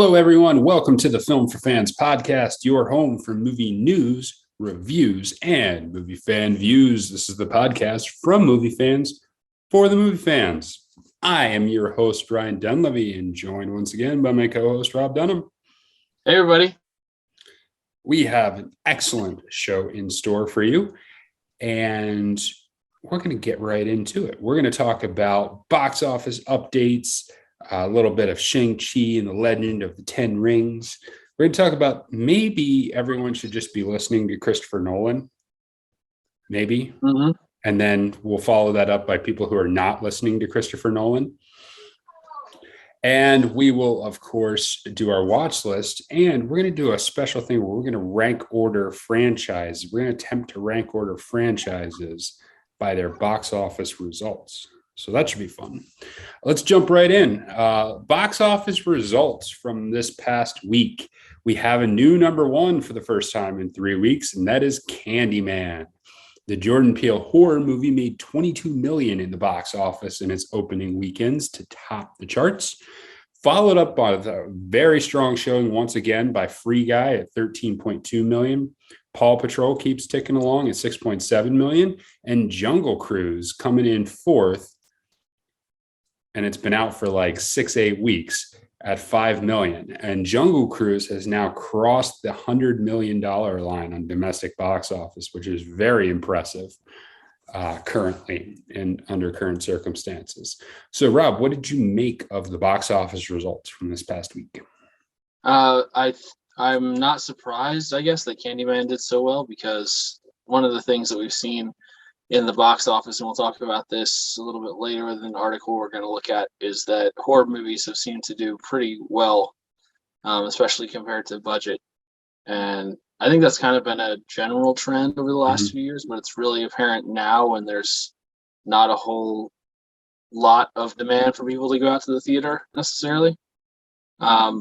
Hello, everyone. Welcome to the Film for Fans podcast, your home for movie news, reviews, and movie fan views. This is the podcast from movie fans for the movie fans. I am your host, Ryan Dunlevy, and joined once again by my co-host, Rob Dunham. Hey, everybody. We have an excellent show in store for you, and we're going to get right into it. We're going to talk about box office updates, a little bit of Shang-Chi and the Legend of the Ten Rings. We're going to talk about maybe everyone should just be listening to Christopher Nolan. Maybe. Mm-hmm. And then we'll follow that up by people who are not listening to Christopher Nolan. And we will, of course, do our watch list. And we're going to do a special thing where we're going to rank order franchises. We're going to attempt to rank order franchises by their box office results. So that should be fun. Let's jump right in. Box office results from this past week. We have a new number one for the first time in 3 weeks, and that is Candyman. The Jordan Peele horror movie made $22 million in the box office in its opening weekends to top the charts. Followed up by a very strong showing once again by Free Guy at $13.2 million. Paw Patrol keeps ticking along at $6.7 million. And Jungle Cruise coming in fourth. And it's been out for like 6-8 weeks at $5 million. And Jungle Cruise has now crossed the $100 million line on domestic box office, which is very impressive currently and under current circumstances. So, Rob, what did you make of the box office results from this past week? I'm not surprised, I guess, that Candyman did so well, because one of the things that we've seen in the box office, and we'll talk about this a little bit later in an article we're going to look at, is that horror movies have seemed to do pretty well, especially compared to budget. And I think that's kind of been a general trend over the last few years, but it's really apparent now when there's not a whole lot of demand for people to go out to the theater necessarily. I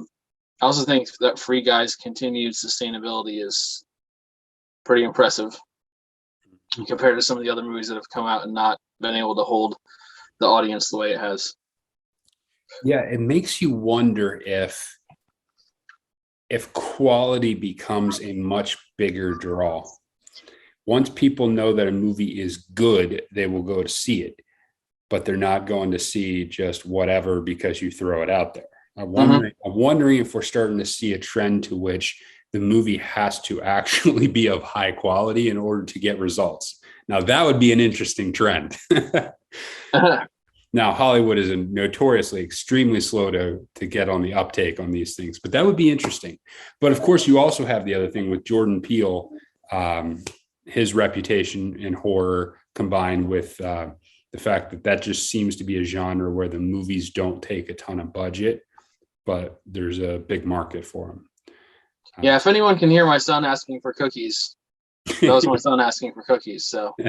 also think that Free Guy's continued sustainability is pretty impressive compared to some of the other movies that have come out and not been able to hold the audience the way it has. Yeah, it makes you wonder if quality becomes a much bigger draw. Once people know that a movie is good, they will go to see it, but they're not going to see just whatever because you throw it out there. I'm wondering if we're starting to see a trend to which the movie has to actually be of high quality in order to get results. Now, that would be an interesting trend. Now, Hollywood is notoriously extremely slow to get on the uptake on these things, but that would be interesting. But of course, you also have the other thing with Jordan Peele, his reputation in horror combined with the fact that just seems to be a genre where the movies don't take a ton of budget, but there's a big market for them. Yeah, if anyone can hear my son asking for cookies, that was my son asking for cookies. So, well,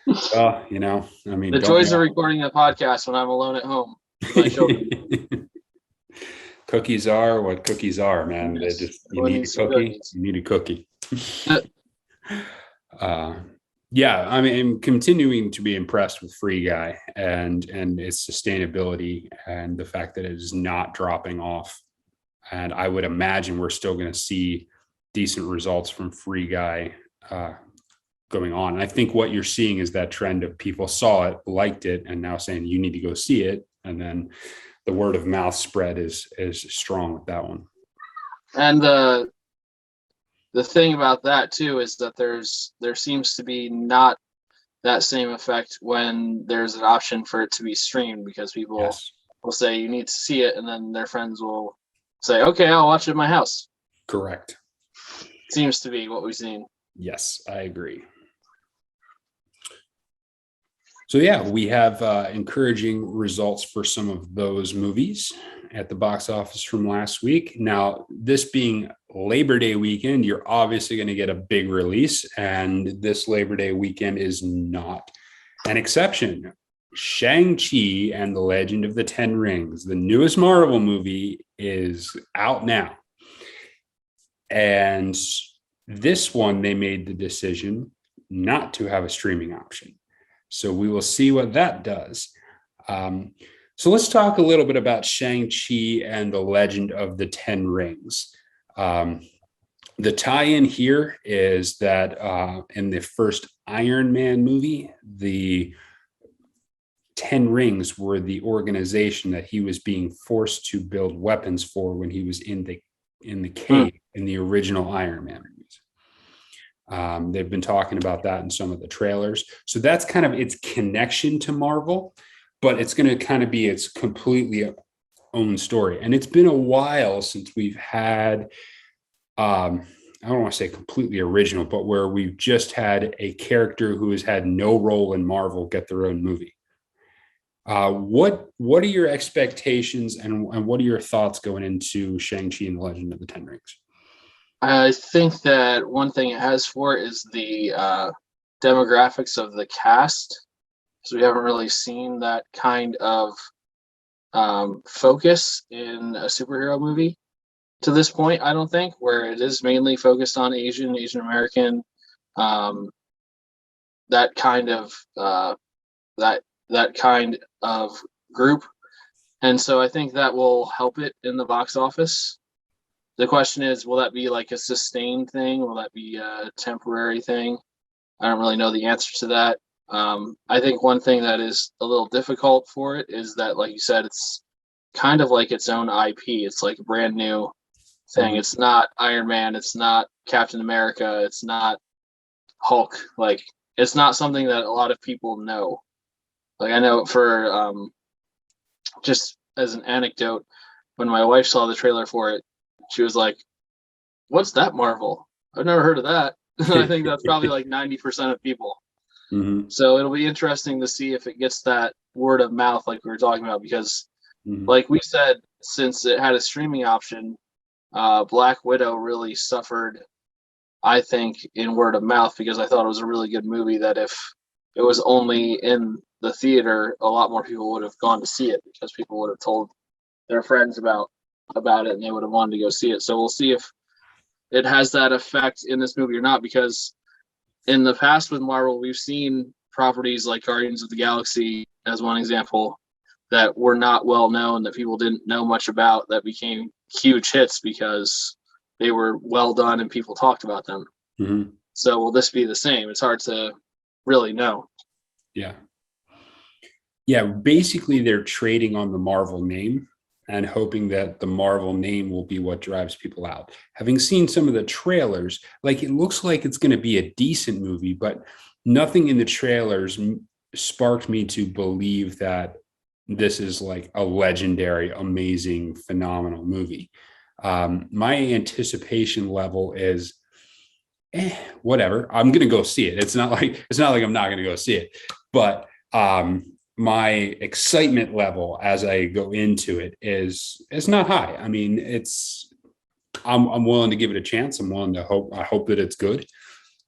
I mean, the joys of recording a podcast when I'm alone at home with my children. Cookies are what cookies are, man. Yes. They just you need a cookie. Cookies. You need a cookie. Yeah, I mean, I'm continuing to be impressed with Free Guy and its sustainability and the fact that it is not dropping off. And I would imagine we're still going to see decent results from Free Guy going on. And I think what you're seeing is that trend of people saw it, liked it, and now saying you need to go see it. And then the word of mouth spread is strong with that one. And the thing about that too is that there seems to be not that same effect when there's an option for it to be streamed, because people will say you need to see it, and then their friends will say, okay, I'll watch it at my house. Correct. Seems to be what we've seen. Yes, I agree. So yeah, we have encouraging results for some of those movies at the box office from last week. Now, this being Labor Day weekend, you're obviously going to get a big release, and this Labor Day weekend is not an exception. Shang-Chi and the Legend of the Ten Rings, the newest Marvel movie, is out now. And this one, they made the decision not to have a streaming option. So we will see what that does. So let's talk a little bit about Shang-Chi and the Legend of the Ten Rings. Um, the tie-in here is that in the first Iron Man movie, the Ten Rings were the organization that he was being forced to build weapons for when he was in the cave in the original Iron Man movies. They've been talking about that in some of the trailers. So that's kind of its connection to Marvel, but it's going to kind of be its completely own story. And it's been a while since we've had, I don't want to say completely original, but where we've just had a character who has had no role in Marvel get their own movie. What are your expectations and what are your thoughts going into Shang-Chi and the Legend of the Ten Rings? I think that one thing it has for it is the demographics of the cast. So we haven't really seen that kind of focus in a superhero movie to this point, I don't think, where it is mainly focused on Asian American, that kind of that kind of group. And so I think that will help it in the box office. The question is, will that be like a sustained thing? Will that be a temporary thing? I don't really know the answer to that. I think one thing that is a little difficult for it is that, like you said, it's kind of like its own IP. It's like a brand new thing. It's not Iron Man. It's not Captain America. It's not Hulk. Like, it's not something that a lot of people know. Like, I know for just as an anecdote, when my wife saw the trailer for it, she was like, "What's that Marvel? I've never heard of that." I think that's probably like 90% of people. Mm-hmm. So it'll be interesting to see if it gets that word of mouth like we were talking about, because like we said, since it had a streaming option, Black Widow really suffered, I think, in word of mouth, because I thought it was a really good movie that if it was only in the theater, a lot more people would have gone to see it because people would have told their friends about it and they would have wanted to go see it. So we'll see if it has that effect in this movie or not, because in the past with Marvel, we've seen properties like Guardians of the Galaxy, as one example, that were not well known, that people didn't know much about, that became huge hits because they were well done and people talked about them. Mm-hmm. So will this be the same? It's hard to really know. Yeah. Yeah. Basically, they're trading on the Marvel name and hoping that the Marvel name will be what drives people out. Having seen some of the trailers, like, it looks like it's going to be a decent movie, but nothing in the trailers sparked me to believe that this is like a legendary, amazing, phenomenal movie. My anticipation level is whatever. I'm going to go see it. It's not like I'm not going to go see it, but my excitement level as I go into it is not high. I mean, I'm willing to give it a chance. I'm willing to hope. I hope that it's good,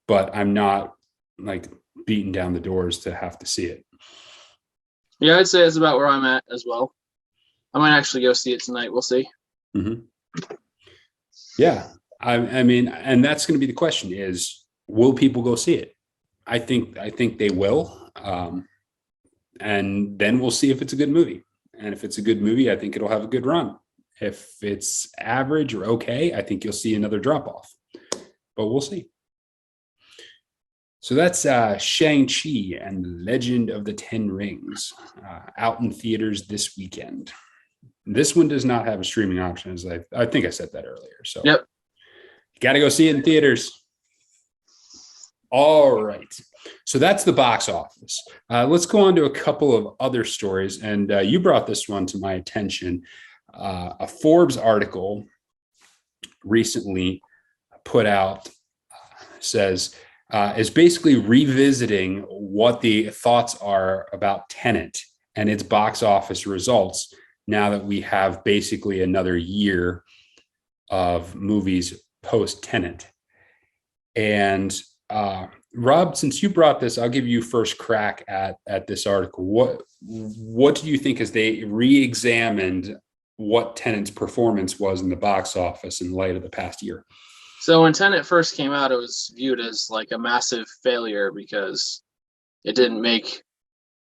but I'm not like beating down the doors to have to see it. Yeah, I'd say that's about where I'm at as well. I might actually go see it tonight. We'll see. Mm-hmm. Yeah. I mean, and that's going to be the question is, will people go see it? I think they will. And then we'll see if it's a good movie. And if it's a good movie, I think it'll have a good run. If it's average or okay, I think you'll see another drop off, but we'll see. So that's Shang-Chi and the Legend of the Ten Rings, out in theaters this weekend. This one does not have a streaming option, as I think I said that earlier. So yep, you got to go see it in theaters. All right. So that's the box office. Let's go on to a couple of other stories. And you brought this one to my attention. A Forbes article recently put out says, is basically revisiting what the thoughts are about Tenet and its box office results now that we have basically another year of movies post Tenet. And Rob, since you brought this, I'll give you first crack at this article. What do you think as they re-examined what Tenet's performance was in the box office in light of the past year? So when Tenet first came out, it was viewed as like a massive failure because it didn't make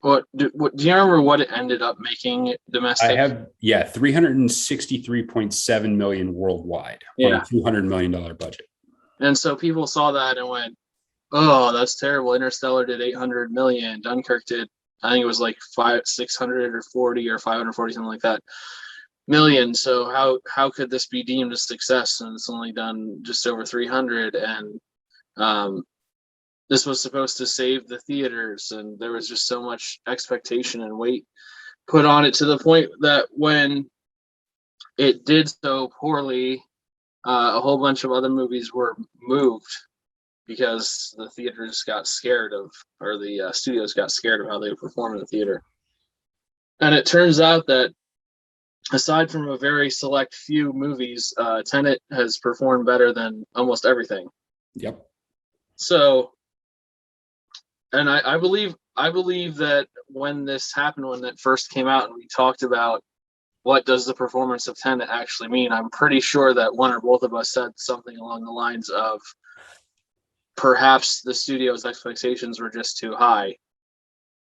What do you remember what it ended up making I domestic? have, yeah, 363.7 million worldwide on a Yeah. $200 million budget. And so people saw that and went, "Oh, that's terrible." Interstellar did 800 million. Dunkirk did, I think it was like 640 or 540, something like that, million. So how could this be deemed a success? And it's only done just over 300. And um, this was supposed to save the theaters, and there was just so much expectation and weight put on it to the point that when it did so poorly, a whole bunch of other movies were moved because the theaters got scared of, or the studios got scared of how they would perform in the theater. And it turns out that aside from a very select few movies, Tenet has performed better than almost everything. Yep. So, and I believe that when this happened, when it first came out, and we talked about what does the performance of Tenet actually mean, I'm pretty sure that one or both of us said something along the lines of perhaps the studio's expectations were just too high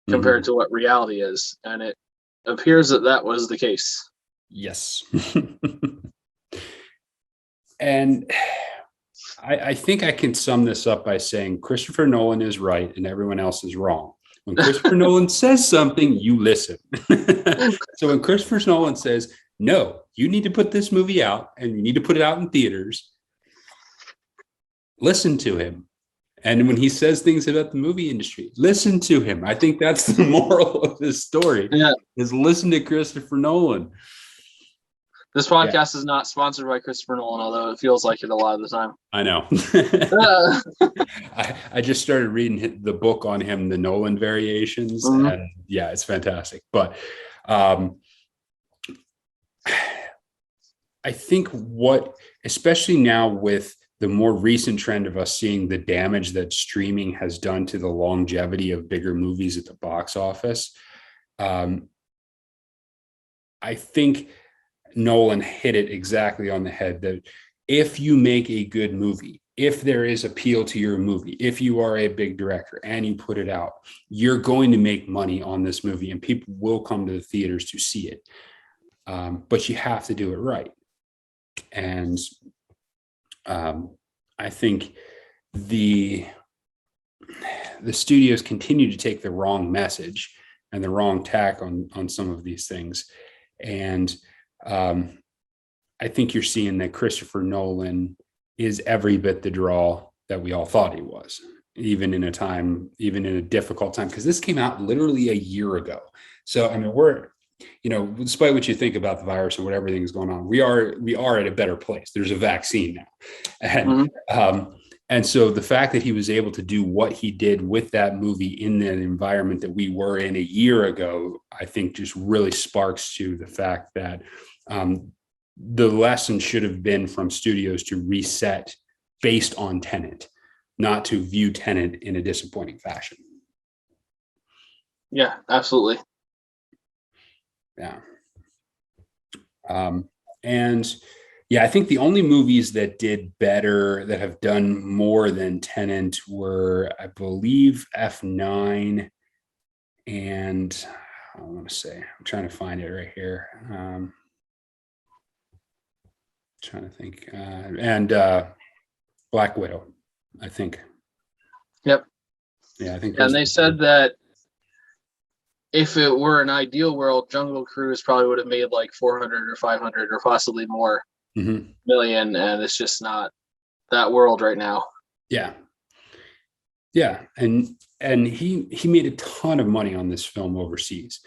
compared to what reality is, and it appears that that was the case. Yes. And I think I can sum this up by saying Christopher Nolan is right and everyone else is wrong. When Christopher Nolan says something, you listen. So when Christopher Nolan says, no, you need to put this movie out and you need to put it out in theaters, listen to him. And when he says things about the movie industry, listen to him. I think that's the moral of this story, Yeah. is listen to Christopher Nolan. This podcast is not sponsored by Christopher Nolan, although it feels like it a lot of the time. I know. I just started reading the book on him, the Nolan Variations, and yeah, it's fantastic. But I think especially now with the more recent trend of us seeing the damage that streaming has done to the longevity of bigger movies at the box office, I think Nolan hit it exactly on the head, that if you make a good movie, if there is appeal to your movie, if you are a big director and you put it out, you're going to make money on this movie and people will come to the theaters to see it. But you have to do it right. And I think the studios continue to take the wrong message and the wrong tack on some of these things. And I think you're seeing that Christopher Nolan is every bit the draw that we all thought he was, even in a difficult time, because this came out literally a year ago. So, I mean, despite what you think about the virus and what everything is going on, we are at a better place. There's a vaccine now. And so the fact that he was able to do what he did with that movie in that environment that we were in a year ago, I think just really sparks to the fact that the lesson should have been from studios to reset based on Tenet, not to view Tenet in a disappointing fashion. Yeah, absolutely. Yeah. And yeah, I think the only movies that did better, that have done more than Tenet, were, I believe, F9 and I want to say, I'm trying to find it right here. Trying to think. And Black Widow, I think. Yep. Yeah, I think. And they said that if it were an ideal world, Jungle Cruise probably would have made like 400 or 500 or possibly more million, and it's just not that world right now. Yeah. Yeah, and he made a ton of money on this film overseas.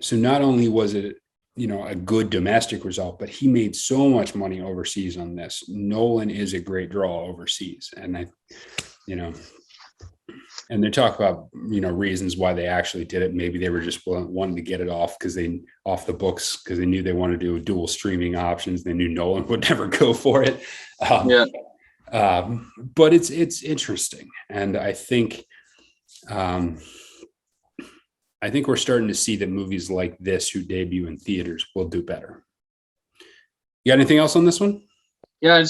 So not only was it, a good domestic result, but he made so much money overseas on this. Nolan is a great draw overseas, and and they talk about reasons why they actually did it. Maybe they were just wanting to get it off the books because they knew they wanted to do dual streaming options. They knew Nolan would never go for it. But it's interesting, and I think we're starting to see that movies like this, who debut in theaters, will do better. You got anything else on this one? Yeah,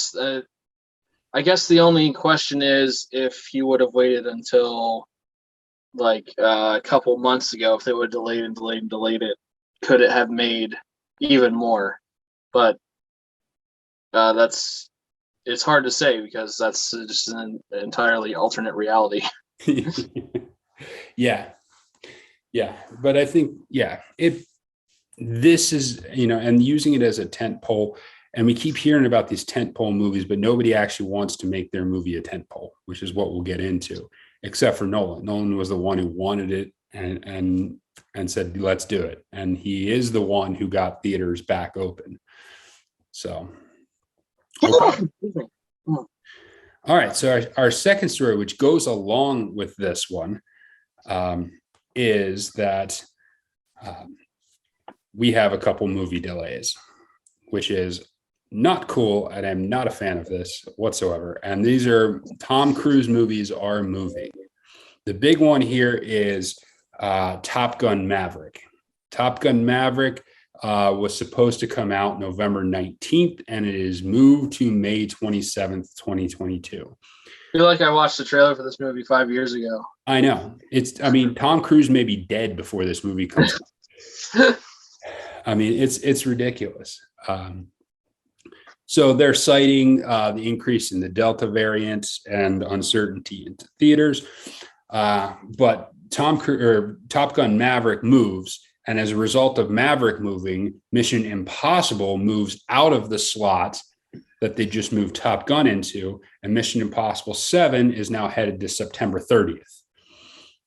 I guess the only question is if he would have waited until like a couple months ago, if they would have delayed and delayed and delayed it, could it have made even more? But it's hard to say because that's just an entirely alternate reality. Yeah. Yeah. But I think, this is, and using it as a tent pole. And we keep hearing about these tent pole movies, but nobody actually wants to make their movie a tent pole, which is what we'll get into, except for Nolan. Nolan was the one who wanted it and said, let's do it. And he is the one who got theaters back open. So, okay. All right. So our second story, which goes along with this one, is that we have a couple movie delays, which is not cool. And I'm not a fan of this whatsoever. And these are Tom Cruise movies are moving. The big one here is Top Gun Maverick. Top Gun Maverick was supposed to come out November 19th, and it is moved to May 27th, 2022. I feel like I watched the trailer for this movie 5 years ago. I know. Tom Cruise may be dead before this movie comes out. I mean, it's ridiculous. So they're citing the increase in the Delta variant and uncertainty into theaters. But Top Gun Maverick moves. And as a result of Maverick moving, Mission Impossible moves out of the slot that they just moved Top Gun into. And Mission Impossible 7 is now headed to September 30th.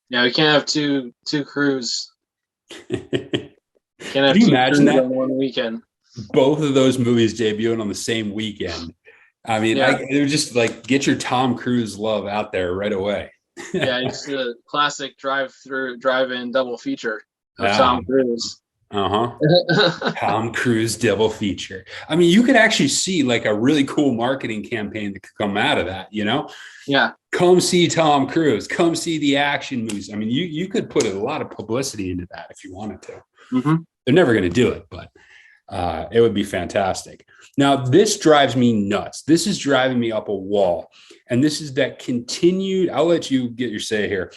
Yeah, we can't have two crews. Can you imagine that? On one weekend. Both of those movies debuting on the same weekend. I mean, they're just like, get your Tom Cruise love out there right away. Yeah, it's a classic drive-in double feature of Tom Cruise. Tom Cruise double feature. I mean, you could actually see like a really cool marketing campaign that could come out of that, Yeah. Come see Tom Cruise. Come see the action movies. I mean, you could put a lot of publicity into that if you wanted to. Mm-hmm. They're never going to do it, but it would be fantastic. Now, this drives me nuts. This is driving me up a wall. And this is that continued, I'll let you get your say here.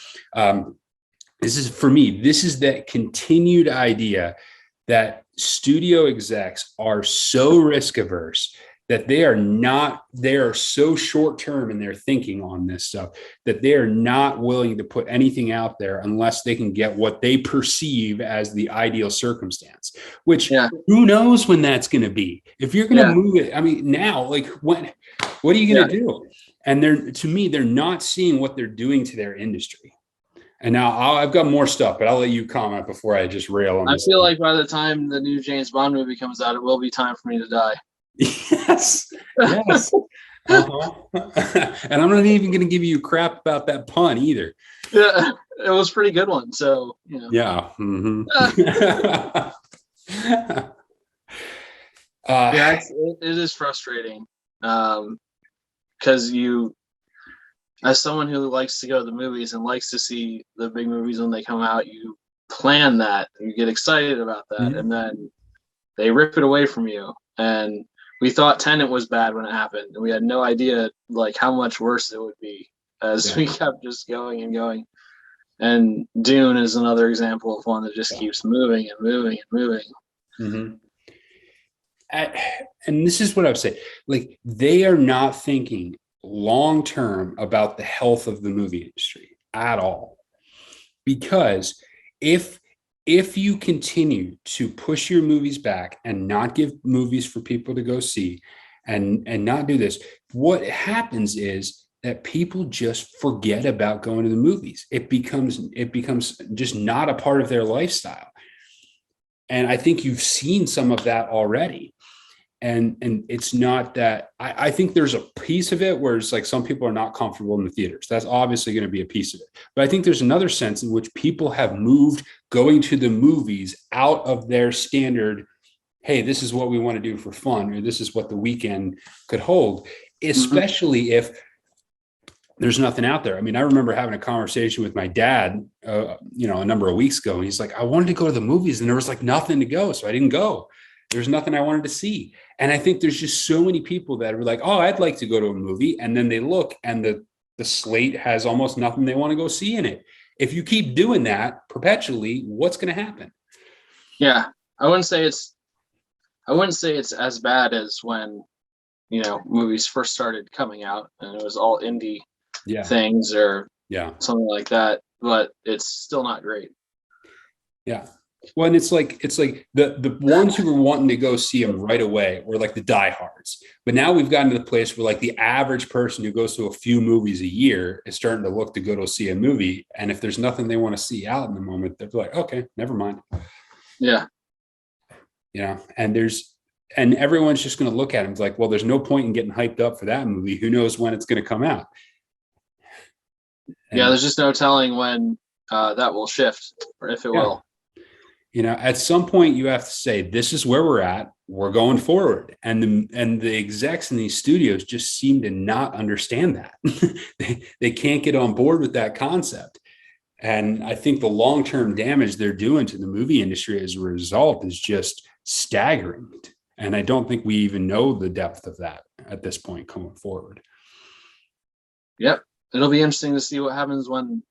This is that continued idea that studio execs are so risk averse that they are so short term in their thinking on this stuff that they are not willing to put anything out there unless they can get what they perceive as the ideal circumstance, which who knows when that's going to be. If you're going to move it, I mean, now, like what are you going to do? And they're not seeing what they're doing to their industry. And now I've got more stuff, but I'll let you comment before I just rail on this. I feel like by the time the new James Bond movie comes out, it will be time for me to die. Yes. And I'm not even going to give you crap about that pun either. Yeah, it was a pretty good one. So, Yeah. Mm-hmm. It is frustrating because as someone who likes to go to the movies and likes to see the big movies when they come out, you plan that, you get excited about that, mm-hmm. and then they rip it away from you. And we thought Tenet was bad when it happened, and we had no idea like how much worse it would be as we kept just going and going. And Dune is another example of one that just keeps moving and moving and moving. Mm-hmm. And this is what I would say: like, they are not thinking long term about the health of the movie industry at all, because if you continue to push your movies back and not give movies for people to go see and not do this, what happens is that people just forget about going to the movies. It becomes just not a part of their lifestyle. And I think you've seen some of that already. And it's not that I think there's a piece of it where it's like some people are not comfortable in the theaters. That's obviously going to be a piece of it. But I think there's another sense in which people have moved going to the movies out of their standard, hey, this is what we want to do for fun, or this is what the weekend could hold, especially if there's nothing out there. I mean, I remember having a conversation with my dad, a number of weeks ago, and he's like, I wanted to go to the movies and there was like nothing to go. So I didn't go. There's nothing I wanted to see. And I think there's just so many people that are like, oh, I'd like to go to a movie. And then they look and the slate has almost nothing they want to go see in it. if you keep doing that perpetually, what's going to happen? Yeah, I wouldn't say it's as bad as when, movies first started coming out and it was all indie things or something like that, but it's still not great. Yeah. Well, and it's like the ones who were wanting to go see them right away were like the diehards. But now we've gotten to the place where like the average person who goes to a few movies a year is starting to look to go to see a movie. And if there's nothing they want to see out in the moment, they're like, okay, never mind. Yeah. And everyone's just going to look at him like, well, there's no point in getting hyped up for that movie. Who knows when it's going to come out? And, there's just no telling when that will shift or if it will. At some point you have to say, this is where we're at. We're going forward. And the execs in these studios just seem to not understand that. They can't get on board with that concept. And I think the long-term damage they're doing to the movie industry as a result is just staggering. And I don't think we even know the depth of that at this point going forward. Yep. It'll be interesting to see what happens when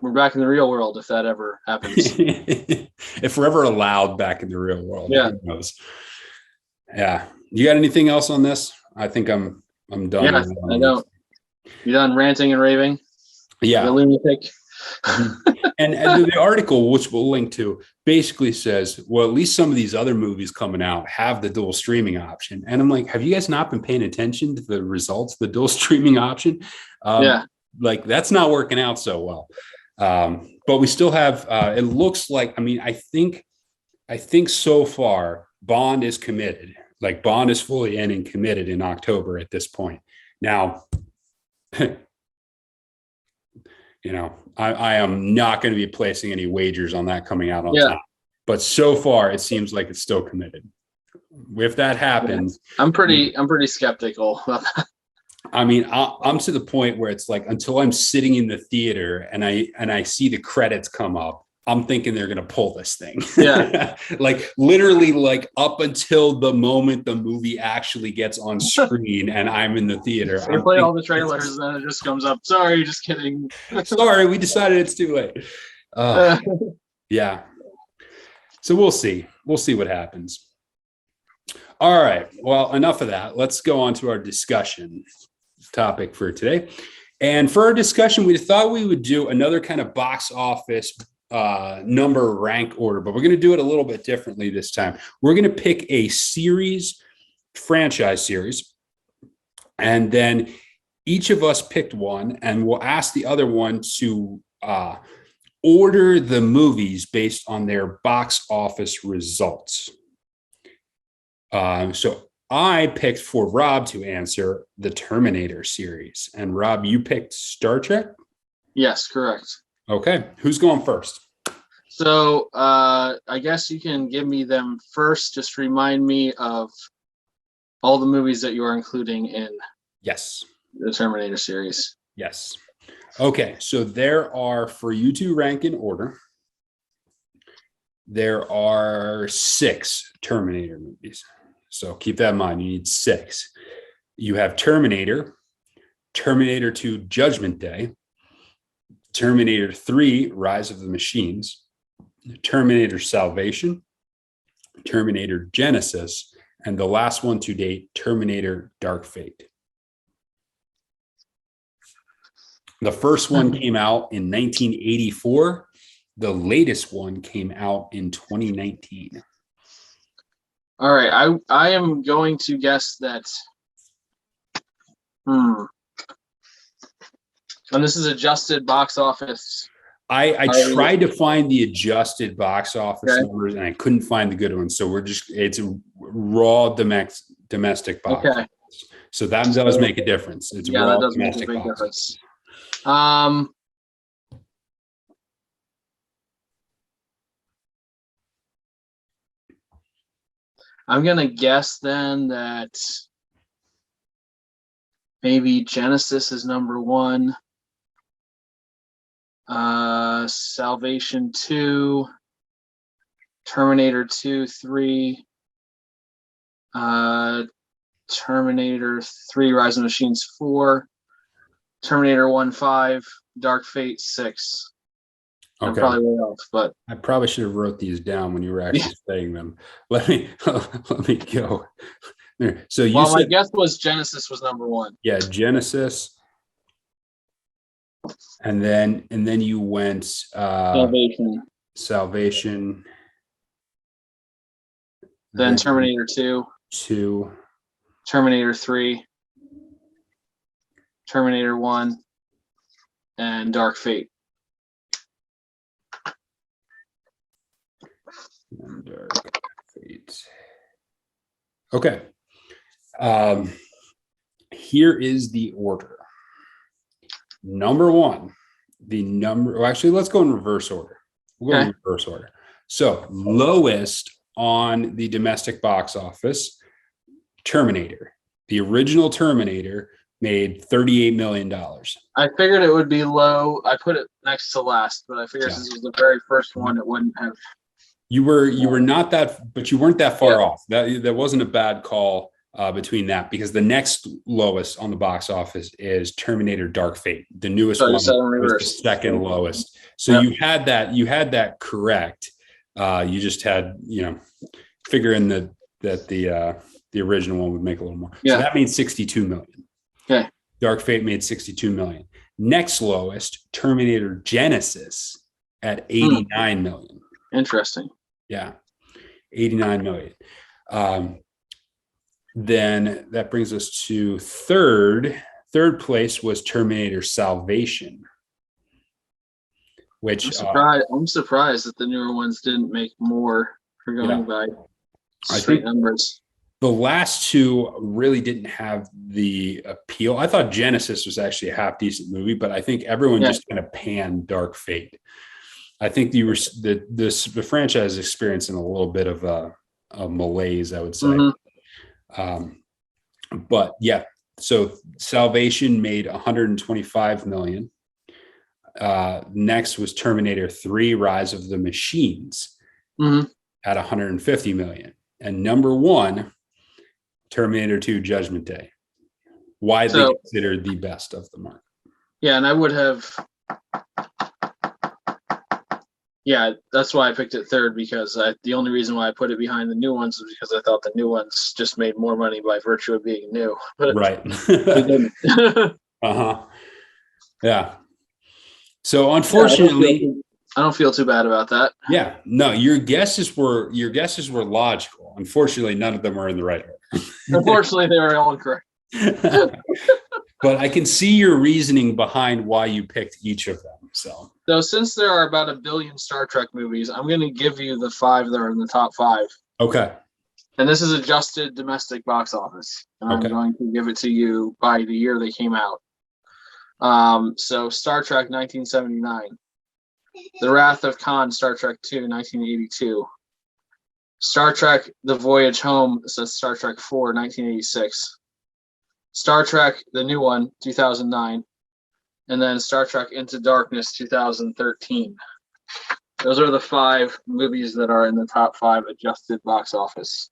we're back in the real world, if that ever happens. If we're ever allowed back in the real world, who knows? Yeah. You got anything else on this? I think I'm done. Yeah, I don't. You done ranting and raving? Yeah. The lunatic. And the article, which we'll link to, basically says, well, at least some of these other movies coming out have the dual streaming option. And I'm like, have you guys not been paying attention to the results, the dual streaming option? Like that's not working out so well. But we still have, it looks like, I think so far Bond is committed. Like Bond is fully in and committed in October at this point. Now, I am not going to be placing any wagers on that coming out on time. But so far, it seems like it's still committed. If that happens, I'm pretty skeptical. I'm to the point where it's like until I'm sitting in the theater and I see the credits come up, I'm thinking they're going to pull this thing. Yeah. Like literally like up until the moment the movie actually gets on screen and I'm in the theater. They play all the trailers and then it just comes up. Sorry, just kidding. Sorry, we decided it's too late. Yeah. So we'll see. We'll see what happens. All right. Well, enough of that. Let's go on to our discussion topic for today. And for our discussion, we thought we would do another kind of box office number rank order, but we're going to do it a little bit differently this time. We're going to pick a franchise series, and then each of us picked one, and we'll ask the other one to order the movies based on their box office results. So I picked for Rob to answer the Terminator series, and Rob, you picked Star Trek? Yes, correct. Okay, who's going first? So I guess you can give me them first. Just remind me of all the movies that you are including in the Terminator series. Yes. Okay, so there are, for you to rank in order, there are 6 Terminator movies. So keep that in mind. You need 6. You have Terminator, Terminator 2 Judgment Day, Terminator 3 Rise of the Machines, Terminator Salvation, Terminator Genesis, and the last one to date, Terminator Dark Fate. The first one came out in 1984. The latest one came out in 2019. All right, I am going to guess that. And this is adjusted box office. I tried to find the adjusted box office numbers and I couldn't find the good ones. So it's a raw domestic box office. So that does make a difference. It's raw that does domestic make a big box difference. Office. I'm going to guess then that maybe Genesis is number 1. Salvation 2, Terminator 2, 3, Terminator 3, Rise of the Machines 4, Terminator 1, 5, Dark Fate 6. I'm Okay. probably way off, but I probably should have wrote these down when you were actually saying them. Let me go. So you well, my said, guess was Genesis was number one. yeah, Genesis, and then you went Salvation, Salvation, then then Terminator 2, 2, Terminator 3, Terminator 1, and Dark Fate. and Dark Fate. Okay. Here is the order. Number one, actually, let's go in reverse order. We'll go in reverse order. So, lowest on the domestic box office, Terminator. The original Terminator made $38 million. I figured it would be low. I put it next to last, but I figured since it was the very first one, it wouldn't have. You were not that, but you weren't that far off. That wasn't a bad call between that, because the next lowest on the box office is Terminator Dark Fate. The newest one was the second lowest. So you had that correct. You just had, figure in that the original one would make a little more. So that made 62 million. Okay. Dark Fate made 62 million. Next lowest, Terminator Genesis at 89 million. Interesting. Yeah, 89 million. Then that brings us to third. Third place was Terminator Salvation, which I'm surprised that the newer ones didn't make more for going by straight numbers. The last two really didn't have the appeal. I thought Genesis was actually a half decent movie, but I think everyone just kind of panned Dark Fate. I think the franchise is experiencing a little bit of a malaise, I would say. But yeah, so Salvation made 125 million. Next was Terminator 3, Rise of the Machines at 150 million. And number one, Terminator 2, Judgment Day, widely considered the best of the market. Yeah, and I would have. Yeah, that's why I picked it third, because the only reason why I put it behind the new ones was because I thought the new ones just made more money by virtue of being new. But right. They didn't. Yeah. So unfortunately, I don't feel too bad about that. Yeah. No, your guesses were logical. Unfortunately, none of them were in the right order. Unfortunately, they were all incorrect. But I can see your reasoning behind why you picked each of them. So since there are about 1 billion Star Trek movies, I'm going to give you the 5 that are in the top 5. Okay. And this is adjusted domestic box office. And I'm going to give it to you by the year they came out. So Star Trek 1979. The Wrath of Khan, Star Trek 2, 1982. Star Trek The Voyage Home, says Star Trek 4, 1986. Star Trek, the new one, 2009. And then Star Trek Into Darkness, 2013. Those are the 5 movies that are in the top 5 adjusted box office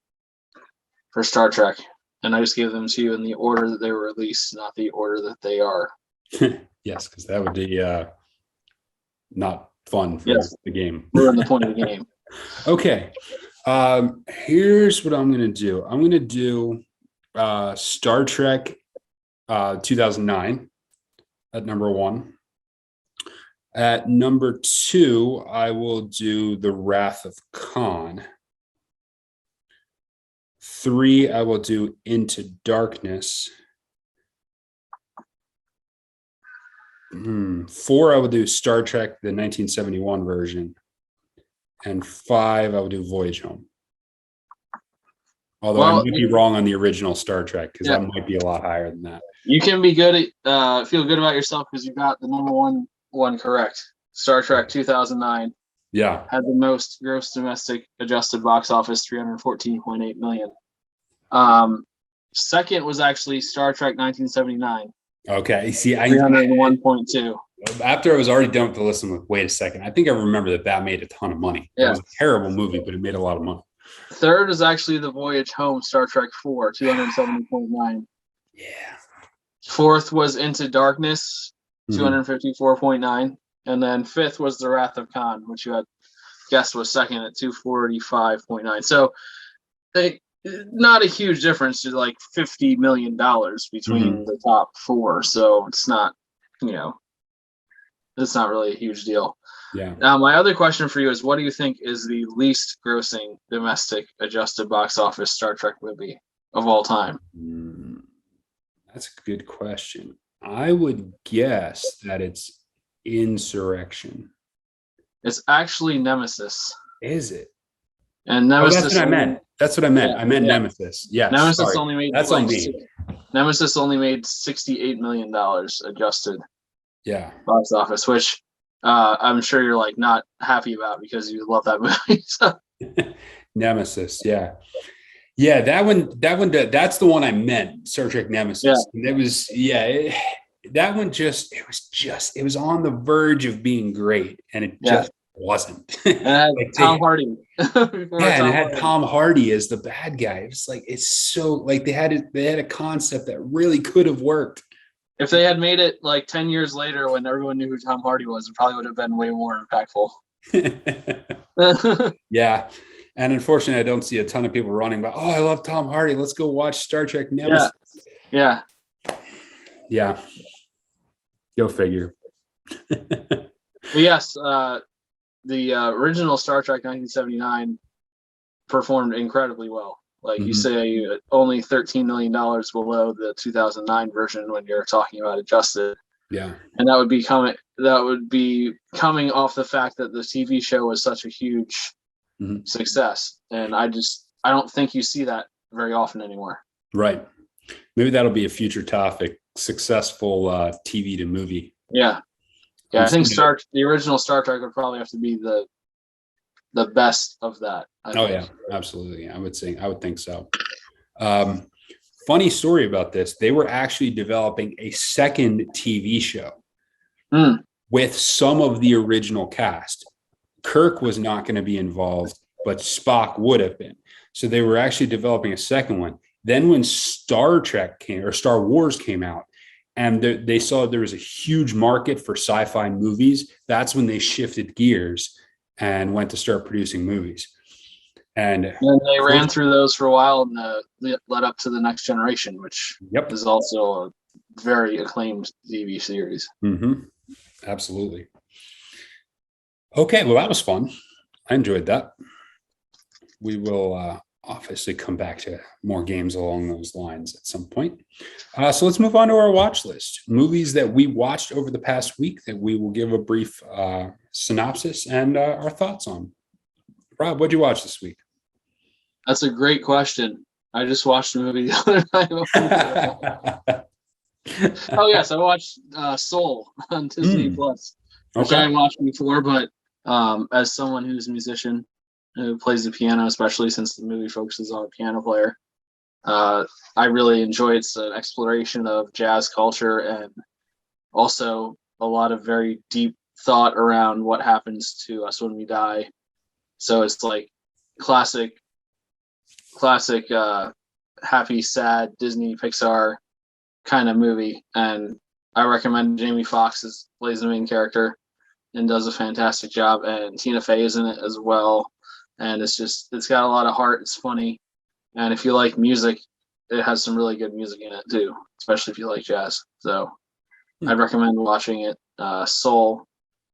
for Star Trek. And I just gave them to you in the order that they were released, not the order that they are. Yes, because that would be not fun for the game. Ruin the point of the game. Okay. Here's what I'm going to do. I'm going to do Star Trek 2009 at number 1. At number 2, I will do The Wrath of Khan. 3, I will do Into Darkness. 4, I will do Star Trek, the 1971 version. And 5, I will do Voyage Home. Although I might be wrong on the original Star Trek, because that might be a lot higher than that. You can be good at feel good about yourself because you got the number one correct. Star Trek 2009. Yeah. Had the most gross domestic adjusted box office, 314.8 million. Second was actually Star Trek 1979. Okay. See, 301.2. After I was already done with the list, I'm like, wait a second. I think I remember that made a ton of money. It was a terrible movie, but it made a lot of money. Third is actually The Voyage Home, Star Trek 4, 270.9. Yeah. Fourth was Into Darkness, 254.9. and then fifth was The Wrath of Khan, which you had guessed was second at 245.9. So they not a huge difference, to like $50 million between the top four. So it's not, it's not really a huge deal. Yeah. Now, my other question for you is, what do you think is the least grossing domestic adjusted box office Star Trek movie of all time? That's a good question. I would guess that it's Insurrection. It's actually Nemesis. Is it? And Nemesis. That's what I meant. That's what I meant. Yeah, I meant yeah. Nemesis. Yes. Nemesis sorry. only made That's on me. Nemesis only made $68 million adjusted box office, which I'm sure you're like not happy about because you love that movie. So. Nemesis, yeah. That one, that's the one I meant, Star Trek Nemesis. Yeah. And it was, that one it was on the verge of being great, and it just wasn't. And it had Tom Hardy. And it had Tom Hardy as the bad guy. It's so like they had a concept that really could have worked. If they had made it like 10 years later when everyone knew who Tom Hardy was, it probably would have been way more impactful. Yeah. And unfortunately, I don't see a ton of people running about, I love Tom Hardy. Let's go watch Star Trek Nemesis. Yeah. Go figure. Yes, the original Star Trek 1979 performed incredibly well. Like you say, only $13 million below the 2009 version when you're talking about adjusted. Yeah. And that would be coming off the fact that the TV show was such a huge success. And I don't think you see that very often anymore. Right. Maybe that'll be a future topic, successful TV to movie. Yeah. Yeah, I think the original Star Trek would probably have to be the best of that. Yeah, absolutely. I would think so. Funny story about this. They were actually developing a second TV show with some of the original cast. Kirk was not going to be involved, but Spock would have been. So they were actually developing a second one. Then when Star Wars came out, and they saw there was a huge market for sci-fi movies, that's when they shifted gears and went to start producing movies. And they ran through those for a while and led up to The Next Generation, which is also a very acclaimed TV series. Absolutely. Okay, well, that was fun. I enjoyed that. We will obviously come back to more games along those lines at some point. So let's move on to our watch list. Movies that we watched over the past week that we will give a brief synopsis and our thoughts on. Rob, what'd you watch this week? That's a great question. I just watched a movie the other night. Oh, yes, I watched Soul on Disney Plus, which I watched before, but as someone who's a musician who plays the piano, especially since the movie focuses on a piano player, I really enjoy its exploration of jazz culture and also a lot of very deep thought around what happens to us when we die. So it's like classic happy, sad Disney Pixar kind of movie. And I recommend Jamie Foxx plays the main character and does a fantastic job. And Tina Fey is in it as well. And it's got a lot of heart. It's funny. And if you like music, it has some really good music in it too, especially if you like jazz. So I'd recommend watching it. Soul.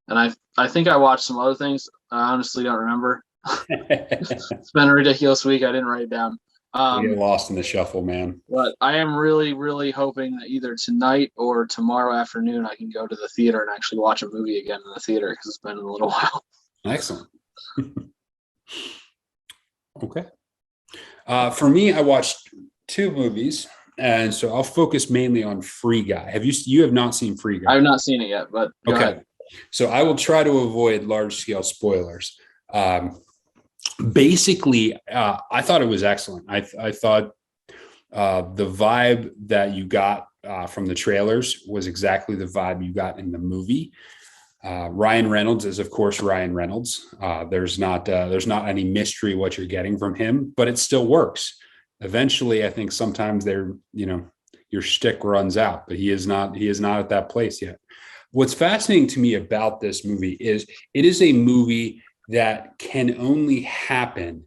And I think I watched some other things. I honestly don't remember. It's been a ridiculous week. I didn't write it down. You get lost in the shuffle, man. But I am really, really hoping that either tonight or tomorrow afternoon I can go to the theater and actually watch a movie again in the theater because it's been a little while. Excellent. Okay. For me, I watched 2 movies, and so I'll focus mainly on Free Guy. You have not seen Free Guy? I have not seen it yet, but go ahead. So I will try to avoid large-scale spoilers. Basically, I thought it was excellent. I thought the vibe that you got from the trailers was exactly the vibe you got in the movie. Ryan Reynolds is, of course, Ryan Reynolds. There's not any mystery what you're getting from him, but it still works. Eventually, I think sometimes your shtick runs out, but he is not at that place yet. What's fascinating to me about this movie is it is a movie that can only happen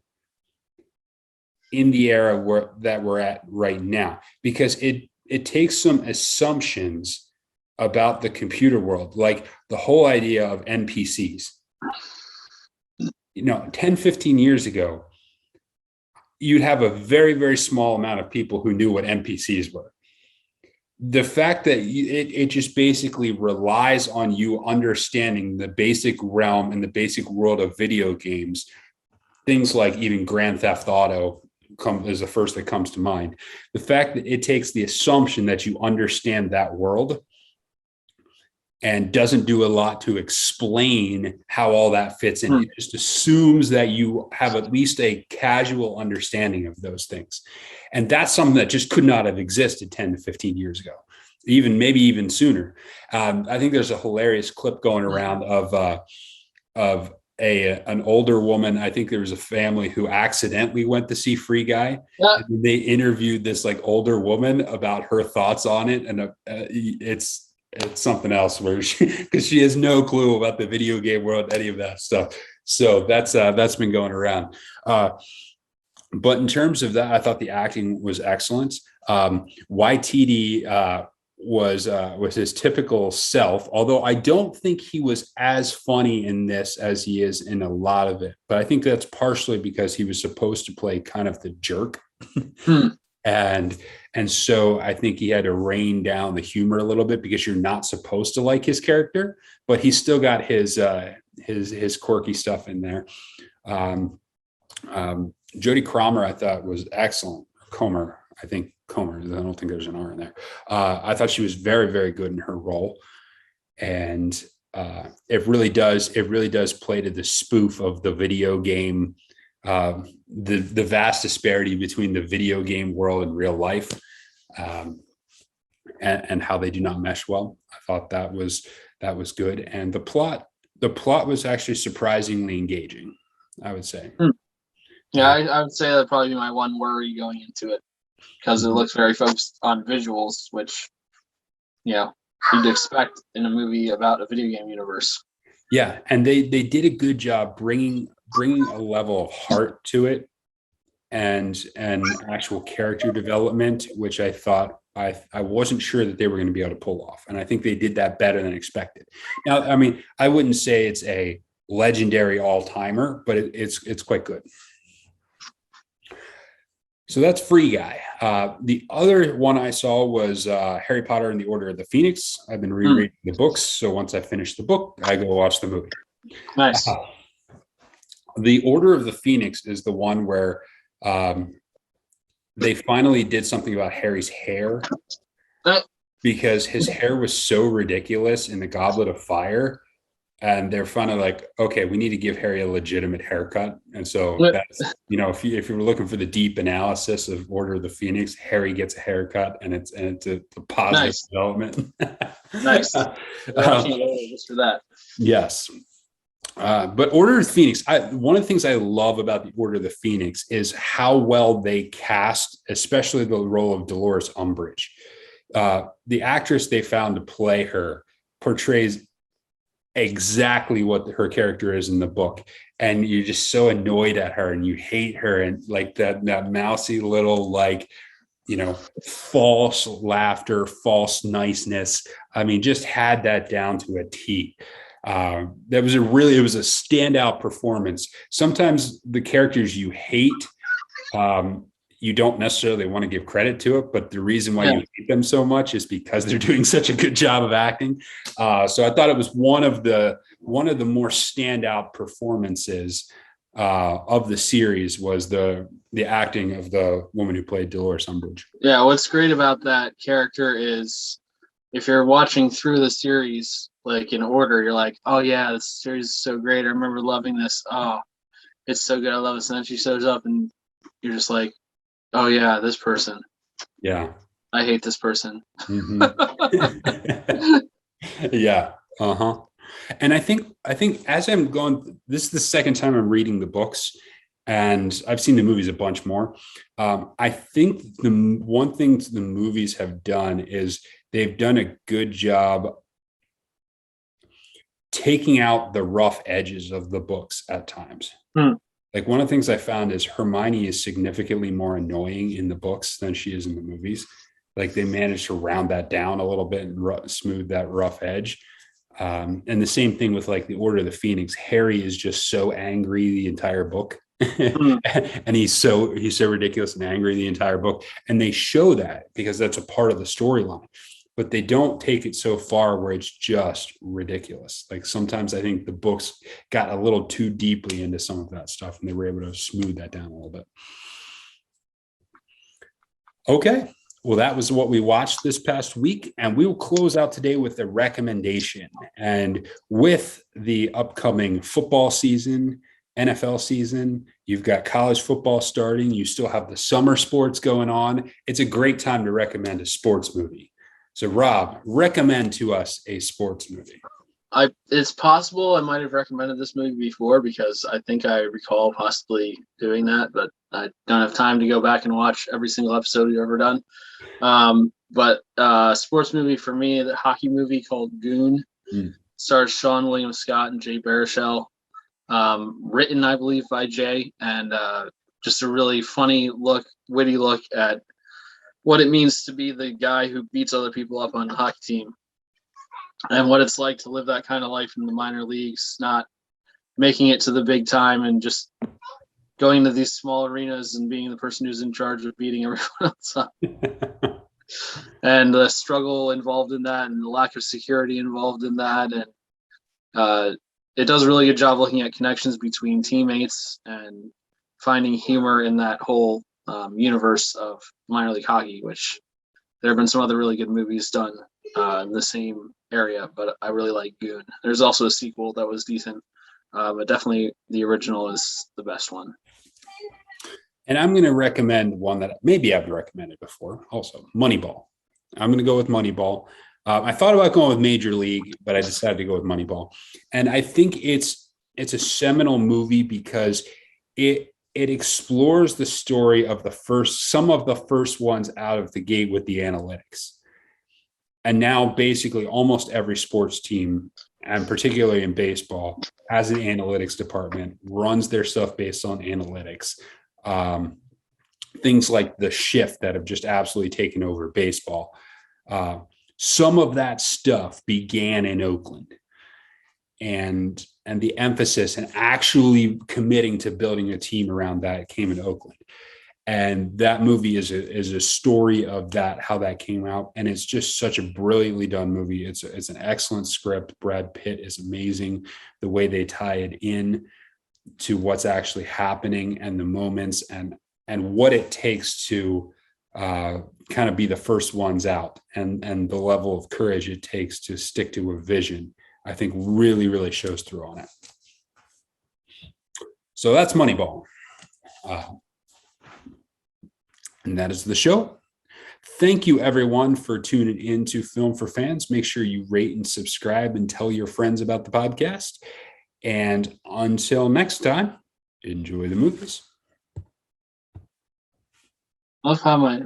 in the era that we're at right now, because it takes some assumptions about the computer world, like the whole idea of NPCs. 10, 15 years ago, you'd have a very, very small amount of people who knew what NPCs were. The fact that it just basically relies on you understanding the basic realm and the basic world of video games, things like even Grand Theft Auto is the first that comes to mind. The fact that it takes the assumption that you understand that world and doesn't do a lot to explain how all that fits in. It just assumes that you have at least a casual understanding of those things. And that's something that just could not have existed 10 to 15 years ago, maybe even sooner. I think there's a hilarious clip going around of an older woman. I think there was a family who accidentally went to see Free Guy. Yeah. And they interviewed this like older woman about her thoughts on it. And it's something else because she has no clue about the video game world, any of that stuff. So that's been going around. But in terms of that, I thought the acting was excellent. YTD was his typical self, although I don't think he was as funny in this as he is in a lot of it. But I think that's partially because he was supposed to play kind of the jerk. And so I think he had to rein down the humor a little bit, because you're not supposed to like his character, but he's still got his quirky stuff in there. Jodie Comer, I thought, was excellent. Comer, I think Comer. I don't think there's an R in there. I thought she was very, very good in her role, and it really does play to the spoof of the video game. The vast disparity between the video game world and real life, and how they do not mesh well. I thought that was good. And the plot was actually surprisingly engaging, I would say. Yeah, I would say that'd probably be my one worry going into it, because it looks very focused on visuals, which, you'd expect in a movie about a video game universe. Yeah, and they did a good job bringing a level of heart to it, and actual character development, which I thought I wasn't sure that they were going to be able to pull off. And I think they did that better than expected. Now, I mean, I wouldn't say it's a legendary all-timer, but it's quite good. So that's Free Guy. The other one I saw was Harry Potter and the Order of the Phoenix. I've been rereading the books, so once I finish the book, I go watch the movie. Nice. The Order of the Phoenix is the one where they finally did something about Harry's hair, because his hair was so ridiculous in the Goblet of Fire. And they're finally like, okay, we need to give Harry a legitimate haircut. And so that's, if you were looking for the deep analysis of Order of the Phoenix, Harry gets a haircut, and it's a positive development. Nice. Just for that. Yes. But Order of the Phoenix, one of the things I love about the Order of the Phoenix is how well they cast, especially the role of Dolores Umbridge. The actress they found to play her portrays exactly what her character is in the book, and you're just so annoyed at her and you hate her, and like that mousy little, like, false laughter, false niceness. I mean, just had that down to a T. It was a standout performance. Sometimes the characters you hate, you don't necessarily want to give credit to it, but the reason why you hate them so much is because they're doing such a good job of acting. So I thought it was one of the more standout performances of the series was the acting of the woman who played Dolores Umbridge. Yeah, what's great about that character is if you're watching through the series, like in order, you're like, oh yeah, this series is so great. I remember loving this. Oh, it's so good. I love this. And then she shows up and you're just like, oh yeah, this person. Yeah. I hate this person. Mm-hmm. Yeah. Uh-huh. And I think as I'm going, this is the second time I'm reading the books, and I've seen the movies a bunch more. I think the one thing the movies have done is they've done a good job taking out the rough edges of the books at times. Like one of the things I found is Hermione is significantly more annoying in the books than she is in the movies. Like they managed to round that down a little bit and smooth that rough edge. And the same thing with like the Order of the Phoenix. Harry is just so angry the entire book. And he's so ridiculous and angry the entire book. And they show that because that's a part of the storyline. But they don't take it so far where it's just ridiculous. Like sometimes I think the books got a little too deeply into some of that stuff and they were able to smooth that down a little bit. Okay. Well, that was what we watched this past week. And we will close out today with a recommendation. And with the upcoming football season, NFL season, you've got college football starting. You still have the summer sports going on. It's a great time to recommend a sports movie. So, Rob, recommend to us a sports movie. It's possible I might have recommended this movie before because I think I recall possibly doing that, but I don't have time to go back and watch every single episode you've ever done. But sports movie for me, the hockey movie called Goon, stars Sean William Scott and Jay Baruchel. Written, I believe, by Jay, and just a really funny witty look at what it means to be the guy who beats other people up on a hockey team and what it's like to live that kind of life in the minor leagues, not making it to the big time and just going to these small arenas and being the person who's in charge of beating everyone else up. And the struggle involved in that and the lack of security involved in that. And it does a really good job looking at connections between teammates and finding humor in that whole universe of minor league hockey, which there have been some other really good movies done in the same area, but I really like Goon. There's also a sequel that was decent, but definitely the original is the best one. And I'm going to recommend one that maybe I've recommended before also, Moneyball. I'm going to go with Moneyball. I thought about going with Major League, but I decided to go with Moneyball. And I think it's a seminal movie because it explores the story of some of the first ones out of the gate with the analytics. And now basically almost every sports team, and particularly in baseball, has an analytics department, runs their stuff based on analytics. Things like the shift that have just absolutely taken over baseball. Some of that stuff began in Oakland, and the emphasis and actually committing to building a team around that came in Oakland. And that movie is a story of that, how that came out. And it's just such a brilliantly done movie. It's an excellent script. Brad Pitt is amazing. The way they tie it in to what's actually happening and the moments and what it takes to kind of be the first ones out and the level of courage it takes to stick to a vision, I think really, really shows through on it. So that's Moneyball. And that is the show. Thank you, everyone, for tuning in to Film for Fans. Make sure you rate and subscribe and tell your friends about the podcast. And until next time, enjoy the movies. Love how my